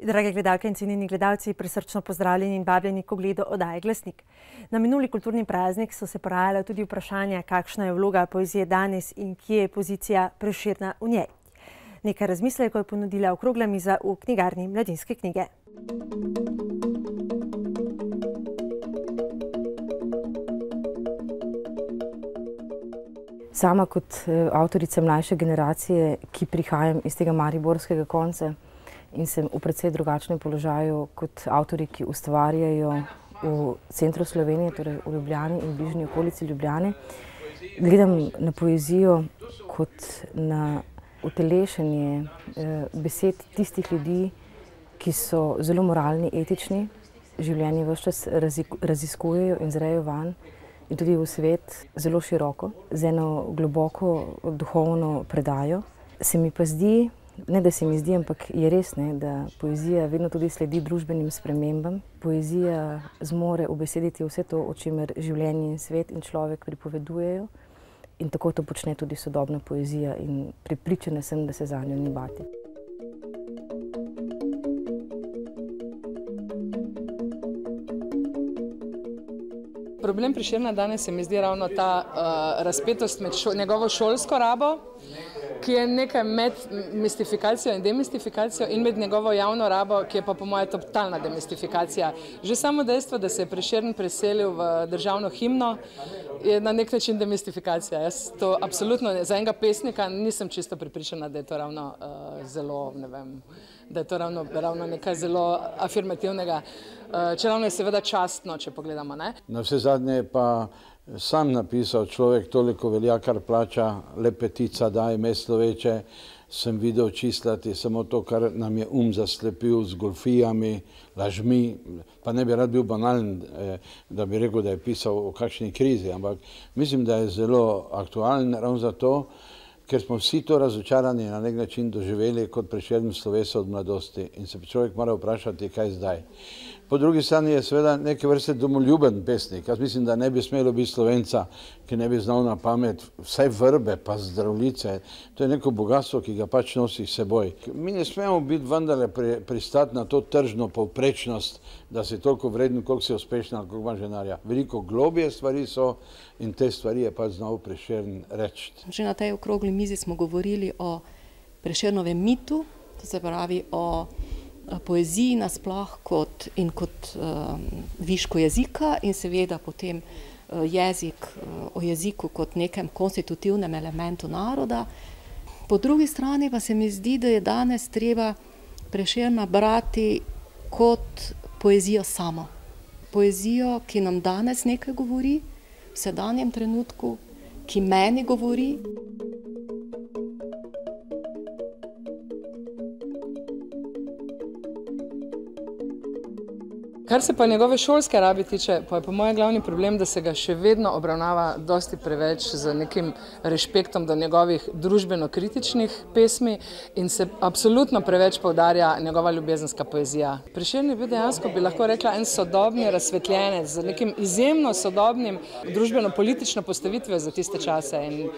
Drage gledalke in cenjeni gledalci, prisrčno pozdravljeni in vabljeni k ogledu oddaje Glasnik. Na minuli kulturni praznik so se porajala tudi vprašanja, kakšna je vloga poezije danes in kje je pozicija Prešerna v njej. Nekaj razmislekov je ponudila okrogla miza v knjigarni Mladinske knjige. Sama kot avtorica mlajše generacije, ki prihajam iz tega mariborskega konca in sem v precej drugačnem položaju kot avtori, ki ustvarjajo v centru Slovenije, torej v Ljubljani in bližnji okolici Ljubljane, gledam na poezijo kot na utelešenje besed tistih ljudi, ki so zelo moralni, etični, življenje ves čas raziskujejo in zrejo vanj in tudi v svet zelo široko, z eno globoko duhovno predajo. Se mi pa zdi, ne da se mi zdi, ampak je res, da poezija vedno tudi sledi družbenim spremembam. Poezija zmore ubesediti vse to, o čemer življenje in svet in človek pripovedujejo, in tako to počne tudi sodobna poezija in prepričana sem, da se zanjo ni bati. Problem Prešerna danes se mi zdi ravno ta razpetost med njegovo šolsko rabo, ki je nekaj med mistifikacijo in demistifikacijo, in med njegovo javno rabo, ki je pa po moje totalna demistifikacija. Že samo dejstvo, da se je Prešern preselil v državno himno, je na nek način demistifikacija. Jaz to absolutno za enega pesnika nisem čisto prepričana, da je to ravno zelo, ne vem, da je to ravno nekaj zelo afirmativnega. Čeravno je seveda častno, če pogledamo, ne? Na vse zadnje je pa sam napisal človek toliko velja, kar plača, le petica daj mesto veče, sem videl čislati samo to, kar nam je zaslepil z golfijami, lažmi, pa ne bi rad bil banalen, da bi rekel, da je pisal o kakšni krizi, ampak mislim, da je zelo aktualen ravno zato, ker smo vsi to razočarani na nek način doživeli kot Prešernovo sloveso od mladosti in se človek mora vprašati, kaj zdaj. Po drugi strani je seveda neke vrste domoljuben pesnik. Jaz mislim, da ne bi smelo biti Slovenca, ki ne bi znal na pamet vsaj vrbe pa zdravljice. To je neko bogatstvo, ki ga pač nosi s seboj. Mi ne smemo biti vendarle pristati na to tržno povprečnost, da si toliko vreden, koliko si uspešna, koliko imaš denarja. Veliko globje stvari so in te stvari je pač znal Prešern reči. Že na tej okrogli mizi smo govorili o Prešernovem mitu, to se pravi o poeziji nasploh kot višku jezika in seveda potem o jeziku kot nekem konstitutivnem elementu naroda. Po drugi strani pa se mi zdi, da je danes treba Prešerna brati kot poezijo samo. Poezijo, ki nam danes nekaj govori, v sedanjem trenutku, ki meni govori. Kar se pa njegove šolske rabi tiče, pa je po mojem glavni problem, da se ga še vedno obravnava dosti preveč z nekim rešpektom do njegovih družbeno-kritičnih pesmi in se absolutno preveč poudarja njegova ljubezenska poezija. Prešern je bil dejansko, bi lahko rekla, en sodobni razsvetljenec z nekim izjemno sodobnim družbeno-politično postavitvijo za tiste čase. In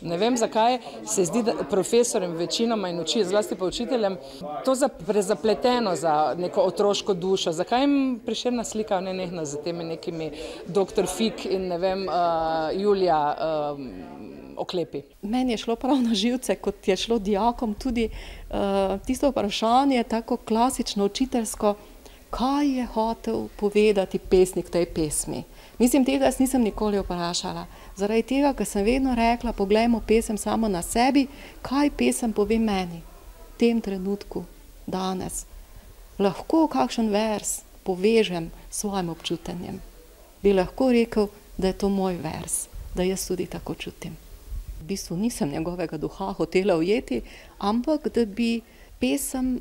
ne vem, zakaj se zdi profesorjem večinoma in zlasti pa učiteljem to prezapleteno za neko otroško dušo. Zakaj jim Prešerna slika nenehno z temi nekimi doktor Fik in ne vem, Julija oklepi? Meni je šlo prav na živce, kot je šlo dijakom tudi tisto vprašanje, tako klasično učiteljsko, kaj je hotel povedati pesnik tej pesmi. Mislim, tega jaz nisem nikoli vprašala. Zaradi tega, ker sem vedno rekla, poglejmo pesem samo na sebi, kaj pesem pove meni v tem trenutku, danes. Lahko kakšen vers povežem s svojim občutenjem. Bi lahko rekel, da je to moj vers, da jaz tudi tako čutim. V bistvu nisem njegovega duha hotela ujeti, ampak da bi pesem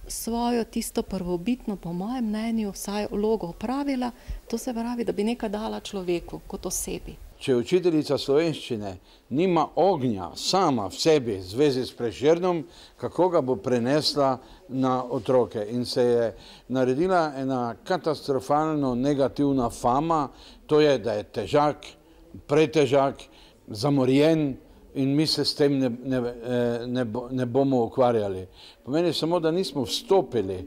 svojo tisto prvobitno, po mojem mnenju, vsaj vlogo opravila, to se pravi, da bi nekaj dala človeku kot osebi. Če učiteljica slovenščine nima ognja sama v sebi v zvezi s Prešernom, kako ga bo prenesla na otroke. In se je naredila ena katastrofalno negativna fama, to je, da je težak, pretežak, zamorjen, in mi se s tem ne bomo ukvarjali. Pomeni samo, da nismo vstopili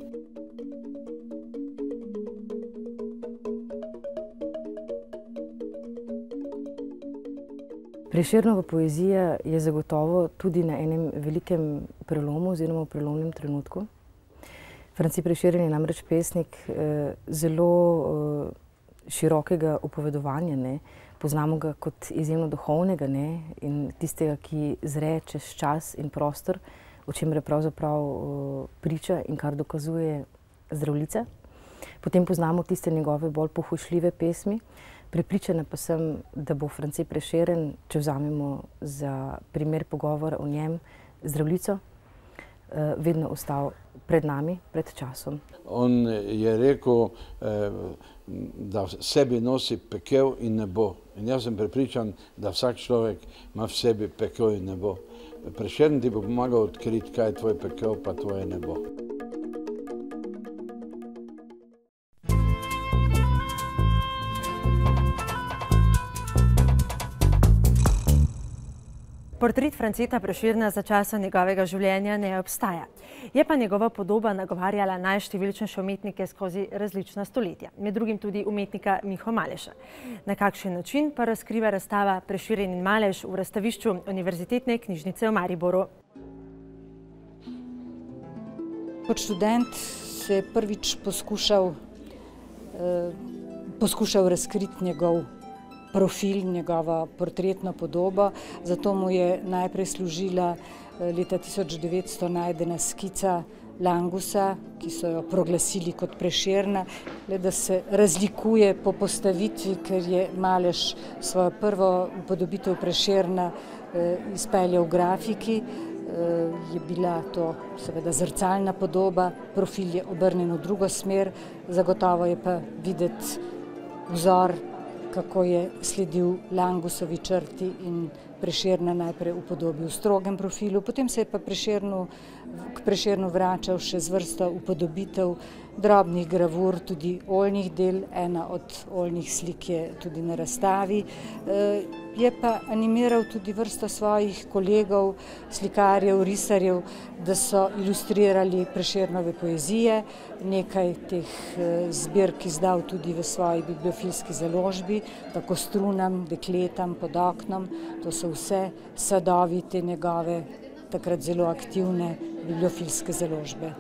Prešernova poezija je zagotovo tudi na enem velikem prelomu oziroma v prelomnem trenutku. Franci Prešeren je namreč pesnik zelo širokega upovedovanja, ne. Poznamo ga kot izjemno duhovnega, ne, in tistega, ki zre čez čas in prostor, o čemer pravzaprav priča in kar dokazuje Zdravljica. Potem poznamo tiste njegove bolj pohujšljive pesmi. Prepričana pa sem, da bo France Prešeren, če vzamemo za primer pogovora o njem, Zdravljico, vedno ostal pred nami, pred časom. On je rekel, da v sebi nosi pekel in nebo. In jaz sem prepričan, da vsak človek ima v sebi pekel in nebo. Prešeren ti bo pomagal odkriti, kaj je tvoj pekel pa tvoje nebo. Portret Franceta Prešerna za časa njegovega življenja ne obstaja. Je pa njegova podoba nagovarjala najštevilčnejše umetnike skozi različna stoletja, med drugim tudi umetnika Miho Maleša. Na kakšen način pa razkriva razstava Prešeren in Maleš v razstavišču Univerzitetne knjižnice v Mariboru. Kot študent se je prvič poskušal razkriti njegov profil, njegova portretna podoba. Zato mu je najprej služila leta 1900 najdena skica Langusa, ki so jo proglasili kot Prešerna, le da se razlikuje po postavitvi, ker je Maleš svojo prvo upodobitev Prešerna izpeljal v grafiki. Je bila to seveda zrcalna podoba, profil je obrnjen v drugo smer, zagotovo je pa videti vzor, kako je sledil Langusovi črti in Prešerna najprej upodobil v strogem profilu, potem se je pa k Prešernu vračal še z vrsto upodobitev, drobnih gravur, tudi oljnih del. Ena od oljnih slik je tudi na razstavi. Je pa animiral tudi vrsto svojih kolegov, slikarjev, risarjev, da so ilustrirali Prešernove poezije. Nekaj teh zbirk izdal tudi v svoji bibliofilski založbi, tako Strunam, Dekletam, Pod oknom. To so vse sadovi te njegove takrat zelo aktivne bibliofilske založbe.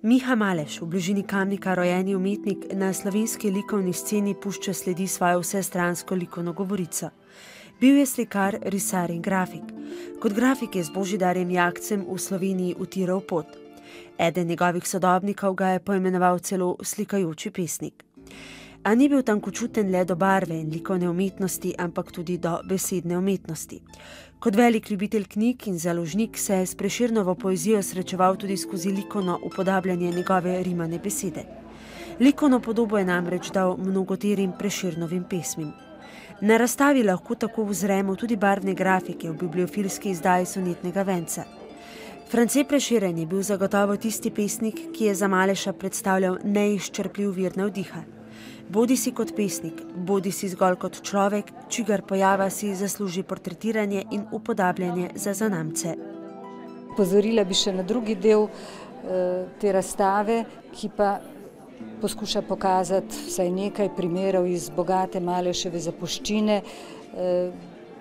Miha Maleš, v bližini Kamnika rojeni umetnik, na slovenski likovni sceni pušča sledi svojo vsestransko likovno govorico. Bil je slikar, risar in grafik. Kot grafik je z Božidarjem Jakcem v Sloveniji utiral pot. Eden njegovih sodobnikov ga je poimenoval celo slikajoči pesnik. A ni bil tankočuten le do barve in likovne umetnosti, ampak tudi do besedne umetnosti. Kot velik ljubitelj knjig in založnik se je s Prešernovo poezijo srečeval tudi skozi likovno upodabljanje njegove rimane besede. Likovno podobo je namreč dal mnogoterim Prešernovim pesmim. Na razstavi lahko tako vzremo tudi barvne grafike v bibliofilski izdaji Sonetnega venca. France Prešeren je bil zagotovo tisti pesnik, ki je za Maleša predstavljal neizčrpljiv vir navdiha. Bodi si kot pesnik, bodi si zgolj kot človek, čigar pojava si zasluži portretiranje in upodabljanje za zanamce. Pozorila bi še na drugi del te razstave, ki pa poskuša pokazati vsaj nekaj primerov iz bogate Maleševe zapuščine,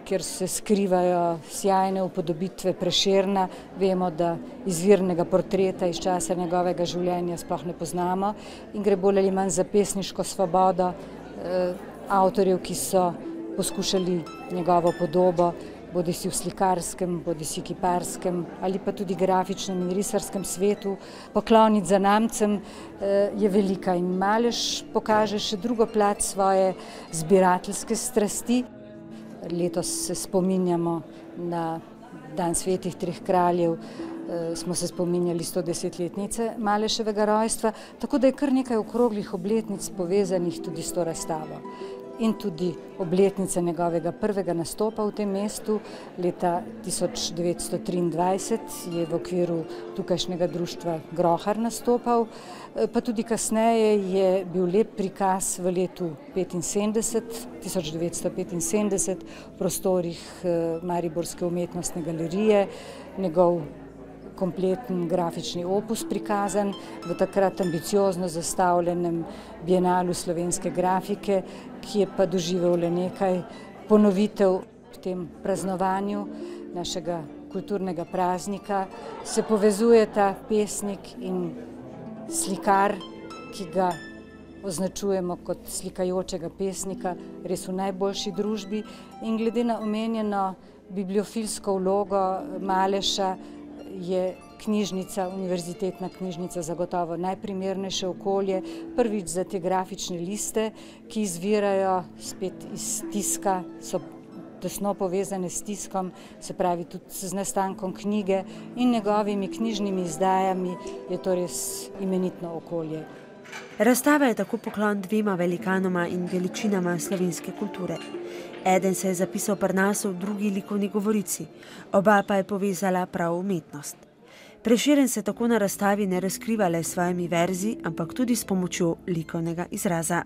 kjer se skrivajo sjajne upodobitve Prešerna. Vemo, da izvirnega portreta iz časa njegovega življenja sploh ne poznamo in gre bolj ali manj za pesniško svobodo avtorjev, ki so poskušali njegovo podobo, bodisi v slikarskem, bodisi kiparskem ali pa tudi grafičnem in risarskem svetu, pokloniti zanamcem je velika. In Maleš pokaže še drugo plat svoje zbirateljske strasti. Letos se spominjamo na dan svetih treh kraljev, smo se spominjali 110-letnice Maleševega rojstva, tako da je kar nekaj okroglih obletnic povezanih tudi s to razstavo. In tudi obletnica njegovega prvega nastopa v tem mestu, leta 1923 je v okviru tukajšnjega društva Grohar nastopal, pa tudi kasneje je bil lep prikaz v letu 1975 v prostorih Mariborske umetnostne galerije, njegov kompleten grafični opus prikazan v takrat ambiciozno zastavljenem bienalu slovenske grafike, ki je pa doživel le nekaj ponovitev v tem praznovanju našega kulturnega praznika. Se povezujeta pesnik in slikar, ki ga označujemo kot slikajočega pesnika, res v najboljši družbi. In glede na omenjeno bibliofilsko vlogo Maleša je knjižnica, univerzitetna knjižnica zagotovo najprimernejše okolje. Prvič za te grafične liste, ki izvirajo spet iz tiska, so tesno povezane s tiskom, se pravi tudi z nastankom knjige in njegovimi knjižnimi izdajami, je to res imenitno okolje. Razstava je tako poklon dvema velikanoma in veličinama slovenske kulture. Eden se je zapisal pri nas, drugi likovni govorici, oba pa je povezala prav umetnost. Prešeren se tako na razstavi ne razkriva le s svojimi verzi, ampak tudi s pomočjo likovnega izraza.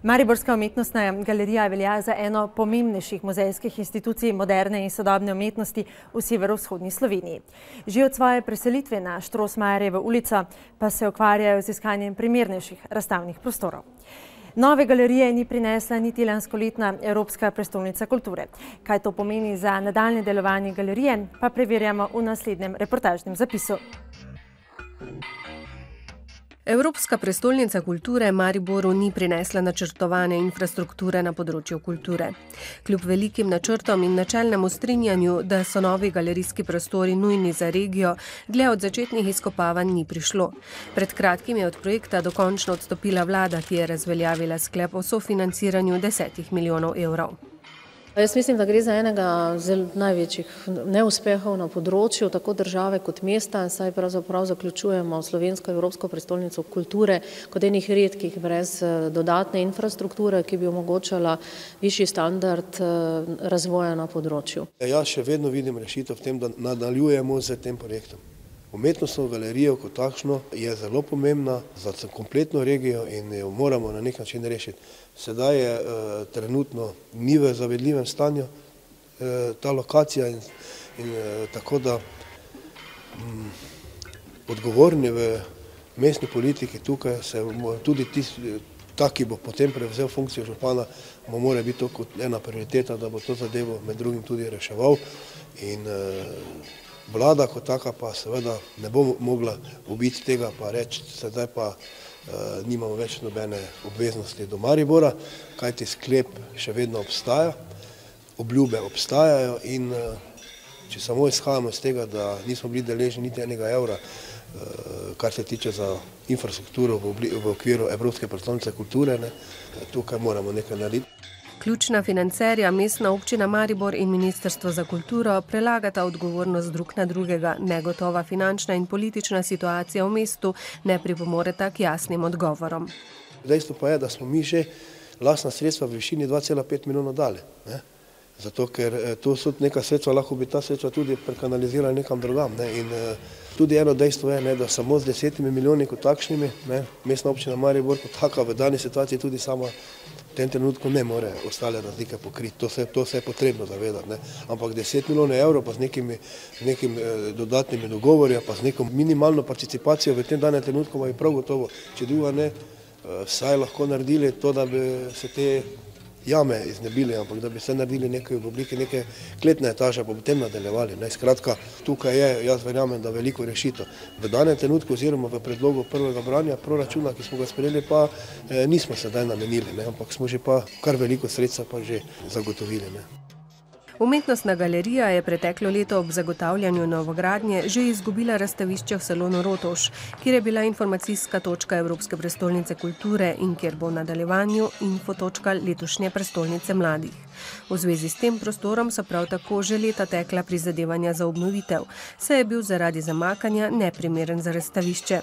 Mariborska umetnostna galerija velja za eno pomembnejših muzejskih institucij moderne in sodobne umetnosti v severovzhodni Sloveniji. Že od svoje preselitve na Štrosmajerjevo ulico pa se ukvarjajo z iskanjem primernejših razstavnih prostorov. Nove galerije ni prinesla niti lanskoletna Evropska prestolnica kulture. Kaj to pomeni za nadaljnje delovanje galerije, pa preverjamo v naslednjem reportažnem zapisu. Evropska prestolnica kulture Mariboru ni prinesla načrtovane infrastrukture na področju kulture. Kljub velikim načrtom in načelnemu strinjanju, da so novi galerijski prostori nujni za regijo, dlje od začetnih izkopavanj ni prišlo. Pred kratkim je od projekta dokončno odstopila vlada, ki je razveljavila sklep o sofinanciranju 10 milijonov evrov. Jaz mislim, da gre za enega največjih neuspehov na področju tako države kot mesta, saj pravzaprav zaključujemo Slovensko Evropsko prestolnico kulture kot enih redkih brez dodatne infrastrukture, ki bi omogočala višji standard razvoja na področju. Jaz še vedno vidim rešitev v tem, da nadaljujemo z tem projektom. Umetnostno galerijo kot takšno je zelo pomembna za kompletno regijo in jo moramo na nek način rešiti. Sedaj je trenutno ni v zavedljivem stanju ta lokacija in tako da odgovorni v mestni politiki tukaj se tudi ta, ki bo potem prevzel funkcijo župana, mora biti to kot ena prioriteta, da bo to zadevo med drugim tudi reševal in vlada kot taka pa seveda ne bo mogla ubiti tega pa reči, sedaj pa nimamo več nobene obveznosti do Maribora, kajti sklep še vedno obstaja, obljube obstajajo in če samo izhajamo iz tega, da nismo bili deležni niti enega evra, kar se tiče za infrastrukturo v okviru Evropske prestolnice kulture, tukaj moramo nekaj narediti. Ključna financerja, Mestna občina Maribor in Ministrstvo za kulturo, prelagata odgovornost drug na drugega. Negotova finančna in politična situacija v mestu ne pripomoreta k jasnim odgovorom. Dejstvo pa je, da smo mi že lastna sredstva v višini 2,5 milijona dali. Zato, ker to so neka sredstva, lahko bi ta sredstva tudi prekanalizirali nekam drugam. In tudi eno dejstvo je, da samo z 10 milijoni kot takšnimi, Mestna občina Maribor kot taka v dani situaciji tudi sama v tem trenutku ne more ostale razlike pokriti. To se je potrebno zavedati. Ampak 10 milijonov evrov pa z nekim dodatnimi dogovori, pa z neko minimalno participacijo v tem danem trenutku bi prav gotovo, če druga ne, vsaj lahko naredili to, da bi se te jame iznebili, ampak da bi se naredili nekaj v obliki neke kletne etaže, pa potem nadaljevali. Skratka, tukaj je, jaz verjamem, da veliko rešitev. V danem trenutku oziroma v predlogu prvega branja proračuna, ki smo ga sprejeli, pa nismo sedaj namenili, ampak smo že pa kar veliko sredstva pa že zagotovili. Umetnostna galerija je preteklo leto ob zagotavljanju novogradnje že izgubila razstavišče v salonu Rotovž, kjer je bila informacijska točka Evropske prestolnice kulture in kjer bo v nadaljevanju infotočka letošnje prestolnice mladih. V zvezi s tem prostorom so prav tako že leta tekla prizadevanja za obnovitev, saj je bil zaradi zamakanja neprimeren za razstavišče.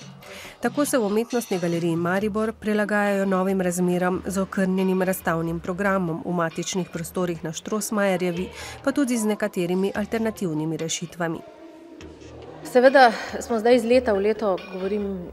Tako se v Umetnostni galeriji Maribor prilagajajo novim razmeram z okrnjenim razstavnim programom v matičnih prostorih na Štrosmajerjevi, pa tudi z nekaterimi alternativnimi rešitvami. Seveda smo zdaj iz leta v leto, govorim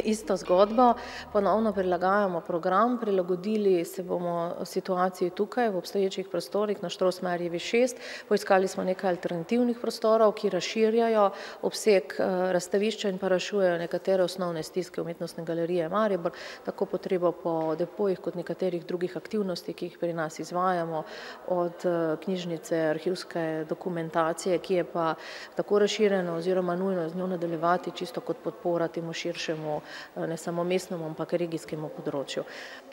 isto zgodbo, ponovno prilagajamo program, prilagodili se bomo situaciji tukaj v obstoječih prostorih na Štrosmajerjevi 6, poiskali smo nekaj alternativnih prostorov, ki razširjajo obseg razstavišča in pa rešujejo nekatere osnovne stiske Umetnostne galerije Maribor, tako potrebo po depojih kot nekaterih drugih aktivnosti, ki jih pri nas izvajamo, od knjižnice, arhivske dokumentacije, ki je pa tako razširjena oziroma nujno z njo nadaljevati čisto kot podpora temu širšemu, ne samo mestnemu, ampak regijskemu področju.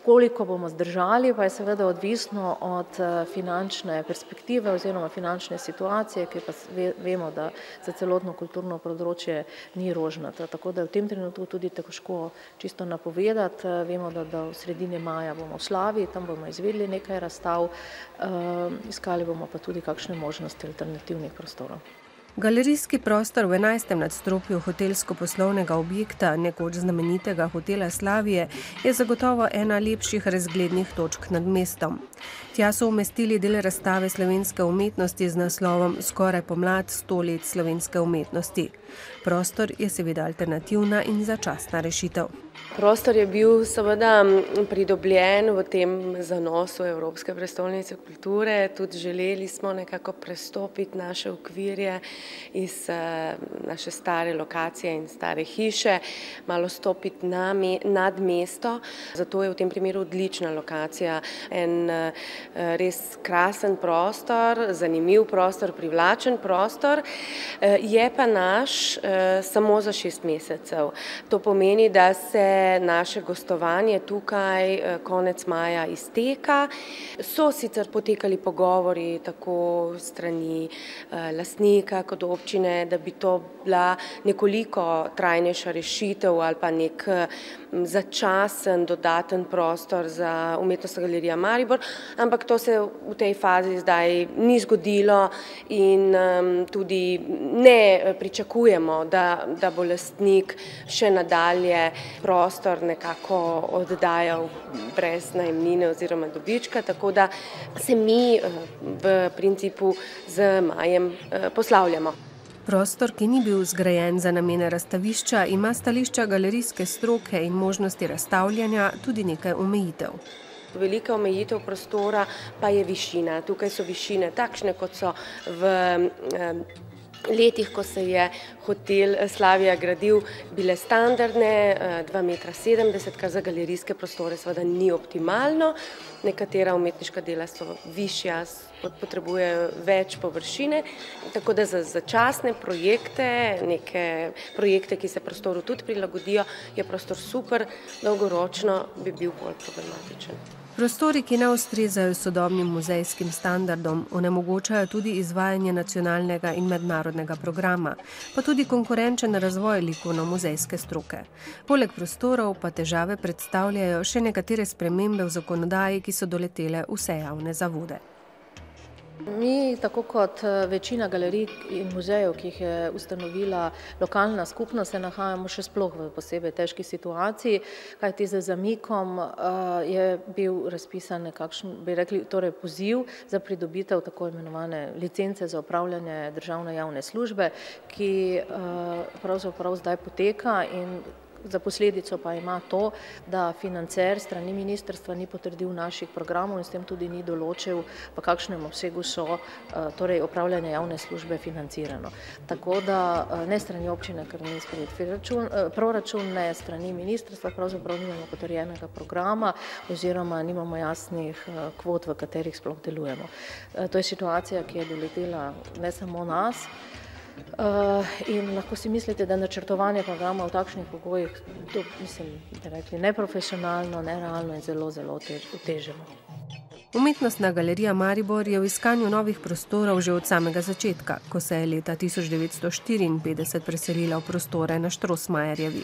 Koliko bomo zdržali, pa je seveda odvisno od finančne perspektive oziroma finančne situacije, ki pa vemo, da za celotno kulturno področje ni rožnata. Tako da v tem trenutku tudi težko čisto napovedati. Vemo, da v sredini maja bomo v Slaviji, tam bomo izvedli nekaj razstav, iskali bomo pa tudi kakšne možnosti alternativnih prostorov. Galerijski prostor v 11. nadstropju hotelsko-poslovnega objekta, nekoč znamenitega hotela Slavije, je zagotovo ena lepših razglednih točk nad mestom. Tja so umestili del razstave slovenske umetnosti z naslovom Skoraj pomlad 100 let slovenske umetnosti. Prostor je seveda alternativna in začasna rešitev. Prostor je bil seveda pridobljen v tem zanosu Evropske prestolnice kulture. Tudi želeli smo nekako prestopiti naše okvirje iz naše stare lokacije in stare hiše, malo stopiti nad mesto. Zato je v tem primeru odlična lokacija. En res krasen prostor, zanimiv prostor, privlačen prostor. Je pa naš samo za 6 mesecev. To pomeni, da se naše gostovanje tukaj konec maja izteka. So sicer potekali pogovori tako strani lastnika kot občine, da bi to bila nekoliko trajnejša rešitev ali pa nek začasen dodaten prostor za Umetnostna galerija Maribor, ampak to se v tej fazi zdaj ni zgodilo in tudi ne pričakujemo, da bo lastnik še nadalje prostor nekako oddajal brez najemnine oziroma dobička, tako da se mi v principu z majem poslavljamo. Prostor, ki ni bil zgrajen za namene razstavišča, ima stališča galerijske stroke in možnosti razstavljanja tudi nekaj omejitev. Velika omejitev prostora pa je višina. Tukaj so višine takšne, kot so v letih, ko se je hotel Slavija gradil, bile standardne, 2,70 m, kar za galerijske prostore seveda ni optimalno. Nekatera umetniška dela so višja, potrebujejo več površine, tako da za začasne projekte, neke projekte, ki se prostoru tudi prilagodijo, je prostor super, dolgoročno bi bil bolj problematičen. Prostori, ki ne ustrezajo sodobnim muzejskim standardom, onemogočajo tudi izvajanje nacionalnega in mednarodnega programa, pa tudi konkurenčen razvoj likovno-muzejske stroke. Poleg prostorov pa težave predstavljajo še nekatere spremembe v zakonodaji, ki so doletele vse javne zavode. Mi, tako kot večina galerij in muzejev, ki jih je ustanovila lokalna skupnost, se nahajamo še sploh v posebej težki situaciji, kajti z zamikom je bil razpisan nekakšen, bi rekli, torej poziv za pridobitev tako imenovane licence za opravljanje državne javne službe, ki pravzaprav zdaj poteka in za posledico pa ima to, da financer strani ministrstva ni potrdil naših programov in s tem tudi ni določil, v kakšnem obsegu so torej opravljanje javne službe financirano. Tako da ne strani občine, ker ni sprejet proračun, ne strani ministrstva, pravzaprav nimamo potrjenega programa oziroma nimamo jasnih kvot, v katerih sploh delujemo. To je situacija, ki je doletela ne samo nas, in lahko si mislite, da načrtovanje programa v takšnih pogojih, mislim, da rekli, neprofesionalno, nerealno in zelo, zelo oteženo. Umetnostna galerija Maribor je v iskanju novih prostorov že od samega začetka, ko se je leta 1954 preselila v prostore na Štrosmajerjevi.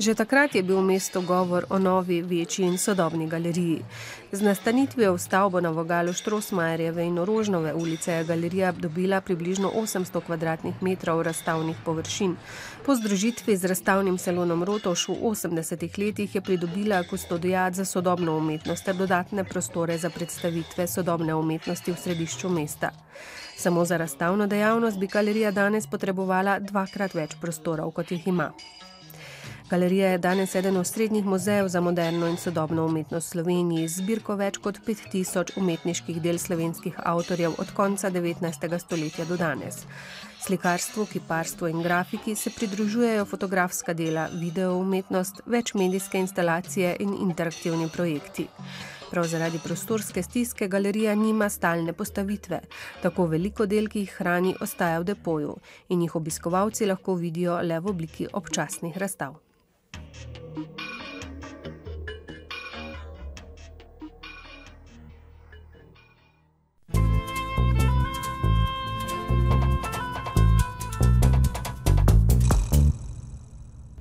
Že takrat je bil v mestu govor o novi, večji in sodobni galeriji. Z nastanitvijo v stavbo na vogalu Štrosmajerjeve in Orožnove ulice je galerija dobila približno 800 kvadratnih metrov razstavnih površin. Po združitvi z razstavnim salonom Rotovž v 80. letih je pridobila kustodijat za sodobno umetnost ter dodatne prostore za predstavitev predstavitve sodobne umetnosti v središču mesta. Samo za razstavno dejavnost bi galerija danes potrebovala 2-krat več prostorov, kot jih ima. Galerija je danes eden osrednjih muzejev za moderno in sodobno umetnost v Sloveniji, z zbirko več kot 5000 umetniških del slovenskih avtorjev od konca 19. stoletja do danes. Slikarstvu, kiparstvu in grafiki se pridružujejo fotografska dela, video umetnost, večmedijske instalacije in interaktivni projekti. Prav zaradi prostorske stiske galerija nima stalne postavitve. Tako veliko del, ki jih hrani, ostaja v depoju in jih obiskovalci lahko vidijo le v obliki občasnih razstav.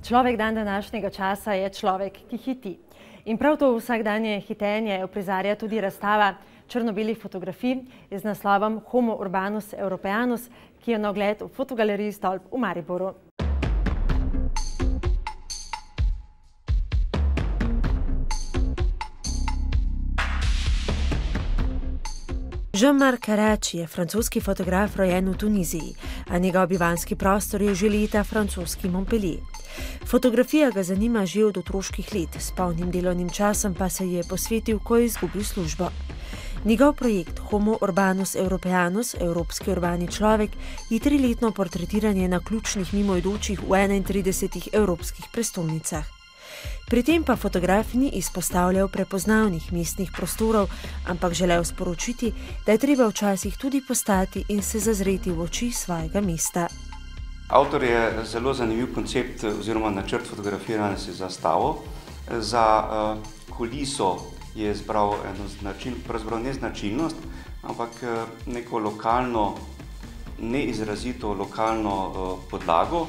Človek dan današnjega časa je človek, ki hiti. In prav to vsakdanje hitenje uprizarja tudi razstava črno-belih fotografij z naslovom Homo urbanus europeanus, ki je na ogled v fotogaleriji Stolp v Mariboru. Jean-Marc Karachi je francoski fotograf rojen v Tuniziji, a njegov bivanski prostor je že leta francoski Montpellier. Fotografija ga zanima že od otroških let, s polnim delovnim časom pa se je posvetil, ko je izgubil službo. Njegov projekt Homo urbanus europeanus, evropski urbani človek, je 3-letno portretiranje na ključnih mimoidočih v 31 evropskih prestolnicah. Pri tem pa fotograf ni izpostavljal prepoznavnih mestnih prostorov, ampak želel sporočiti, da je treba včasih tudi postati in se zazreti v oči svojega mesta. Avtor je zelo zanimiv koncept oziroma načrt fotografiranja za stavo. Za kuliso je izbral pravzaprav ne značilnost, ampak neko lokalno, neizrazito lokalno podlago,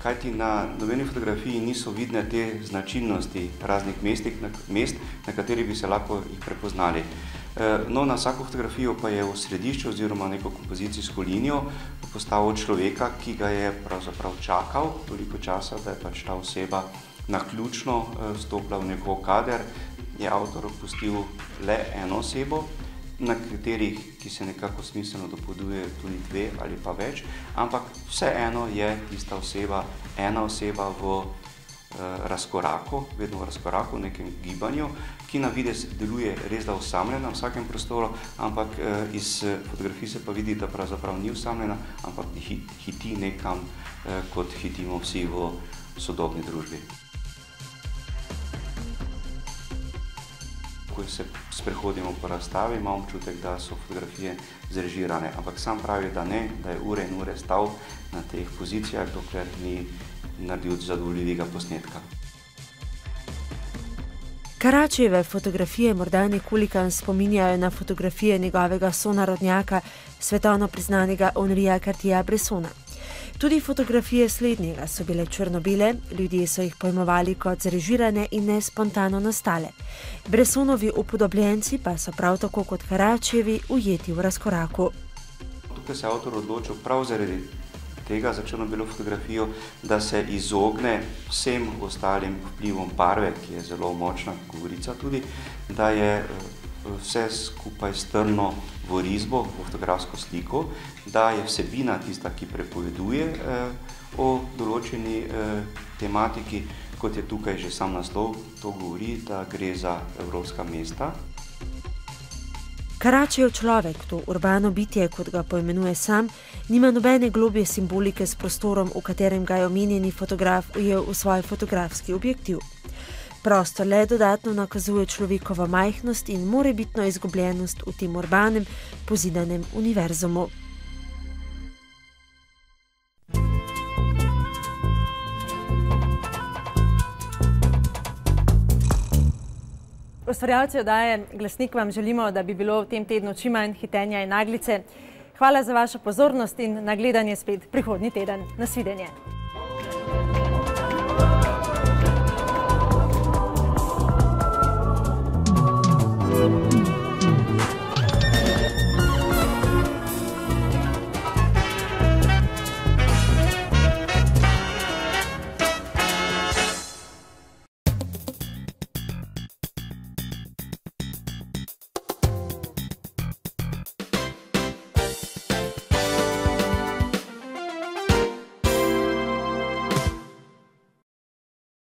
kajti na nobeni fotografiji niso vidne te značilnosti raznih mest, na kateri bi se lahko jih prepoznali. No, na vsako fotografijo pa je v središču oziroma neko kompozicijsko linijo postavil človeka, ki ga je pravzaprav čakal toliko časa, da je pač ta oseba naključno stopila v njegov kader. Je avtor pustil le eno osebo, na katerih, ki se nekako smiselno dopolnjuje tudi 2 ali pa več, ampak vseeno je tista oseba, ena oseba v razkoraku, vedno v razkoraku, v nekem gibanju, ki na videz deluje res da osamljena v vsakem prostoru, ampak iz fotografij se pa vidi, da pravzaprav ni osamljena, ampak hiti nekam, kot hitimo vsi v sodobni družbi. Ko se sprehodimo po razstavi, imam občutek, da so fotografije zrežirane, ampak sam pravi, da ne, da je ure in ure stal na teh pozicijah, dokler ni naredil zadovoljivega posnetka. Karačijeve fotografije morda nekoliko spominjajo na fotografije njegovega sonarodnjaka, svetovno priznanega Henrija Cartier-Bressona. Tudi fotografije slednjega so bile črno-bele, ljudje so jih pojmovali kot zrežirane in ne spontano nastale. Bressonovi upodobljenci pa so prav tako kot Karačijevi ujeti v razkoraku. Tukaj se je avtor odločil prav zaradi tega za črno-belo fotografijo, da se izogne vsem ostalim vplivom barve, ki je zelo močna govorica tudi, da je vse skupaj strno v risbo, v fotografsko sliko, da je vsebina tista, ki prepoveduje o določeni tematiki, kot je tukaj že sam naslov, to govori, da gre za evropska mesta. Karačijev človek, to urbano bitje, kot ga poimenuje sam, nima nobene globje simbolike s prostorom, v katerem ga je omenjeni fotograf ujel v svoj fotografski objektiv. Prostor le dodatno nakazuje človekovo majhnost in morebitno izgubljenost v tem urbanem, pozidanem univerzumu. Ustvarjalci oddaje Glasnik vam želimo, da bi bilo v tem tednu čim manj hitenja in naglice. Hvala za vašo pozornost in na gledanje spet prihodnji teden. Nasvidenje.